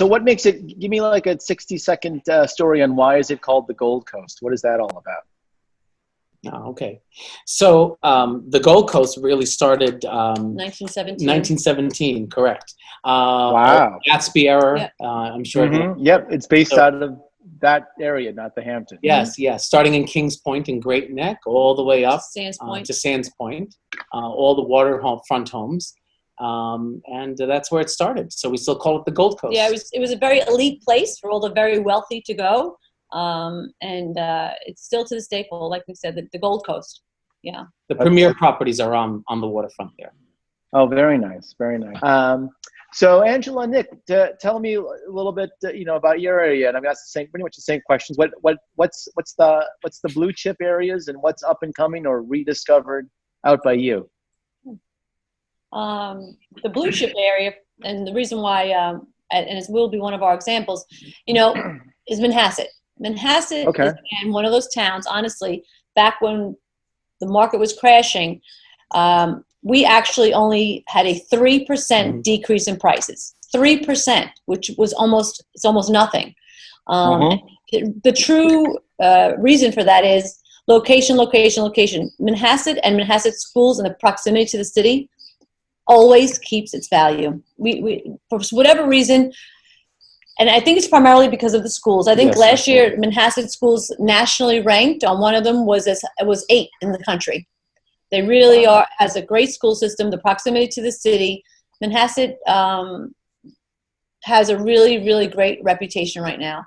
So what makes it, give me like a 60-second story on why is it called the Gold Coast? What is that all about? Oh, okay. So the Gold Coast really started 1917. 1917, correct. Wow. Gatsby era, Yep. I'm sure. Yep, it's based So, out of that area, not the Hamptons. yes, yes. Starting in Kings Point and Great Neck, all the way up Sands Point. to Sands Point, all the waterfront homes. And that's where it started. So we still call it the Gold Coast. Yeah, it was a very elite place for all the very wealthy to go. And it's still to this day called, like we said, the Gold Coast. Yeah. The premier properties are on the waterfront there. Oh, very nice, very nice. So Angela, Nick, tell me a little bit, about your area. And I'm asking pretty much the same questions. What's the blue chip areas and what's up and coming or rediscovered out by you? The blue chip area, and the reason why, and it will be one of our examples, is Manhasset. Manhasset Okay. is, again, one of those towns, honestly, back when the market was crashing, we actually only had a 3% decrease in prices. 3%, which was almost nothing. The true reason for that is location. Manhasset and Manhasset schools and the proximity to the city always keeps its value. We for whatever reason, and I think it's primarily because of the schools. I think last year Manhasset schools nationally ranked on one of them was 8 in the country. They really has a great school system. The proximity to the city, Manhasset has a really, really great reputation right now.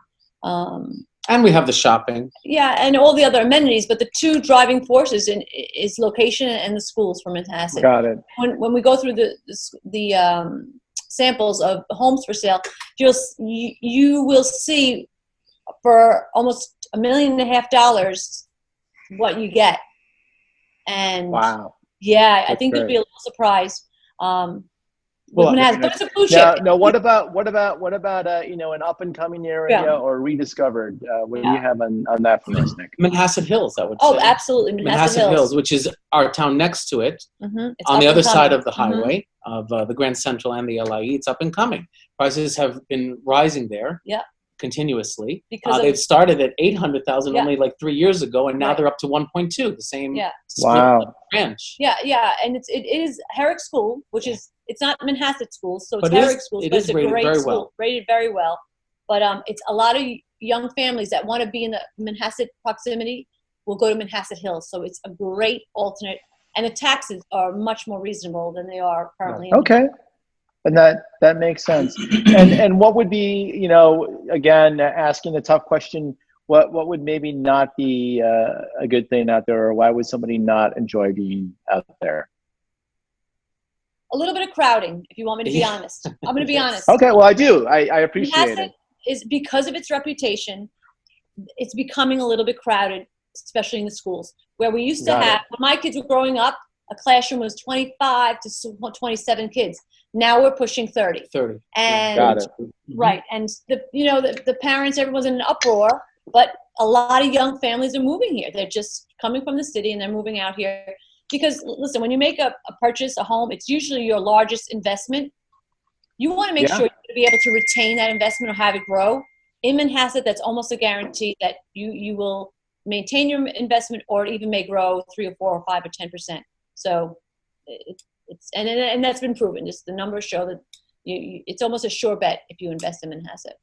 And we have the shopping. Yeah, and all the other amenities, but the two driving forces is location and the schools for Manhasset. Got it. When we go through the samples of homes for sale, you will see for almost $1.5 million what you get. And wow. Yeah, I That's think great. you'll be a little surprised. Well, but it's a blue chip. No. What about an up and coming area or rediscovered? What do you have on that for us, Nick? Manhasset Hills, I would say. Oh, absolutely, Manhasset Hills, which is our town next to it, It's on up the and other coming. side of the highway of the Grand Central and the LIE. It's up and coming. Prices have been rising there. Yeah. Continuously. Because they've started at 800,000 Yeah. only like 3 years ago, and now Right. they're up to 1.2. The same split Wow. and branch. it is Herrick School, which is it's not Manhasset schools, so it's But it is- Herrick schools, it but is it's a rated great very school, well. rated very well. But it's a lot of young families that want to be in the Manhasset proximity will go to Manhasset Hills, so it's a great alternate, and the taxes are much more reasonable than they are currently. Okay. And that makes sense. And what would be, again, asking the tough question, what would maybe not be a good thing out there, or why would somebody not enjoy being out there? A little bit of crowding, if you want me to be honest. I'm going to be honest. Okay, well, I do. I appreciate Manhasset it. is, because of its reputation, it's becoming a little bit crowded, especially in the schools. Where we used to have, when my kids were growing up, a classroom was 25 to 27 kids. Now we're pushing 30. 30. And Got it. right, and the parents, everyone's in an uproar, but a lot of young families are moving here. They're just coming from the city and they're moving out here. Because, listen, when you make a purchase, a home, it's usually your largest investment. You want to make sure you're going to be able to retain that investment or have it grow. In Manhasset, that's almost a guarantee that you will maintain your investment, or it even may grow 3 or 4 or 5 or 10%. So and that's been proven. Just the numbers show that it's almost a sure bet if you invest in Manhasset.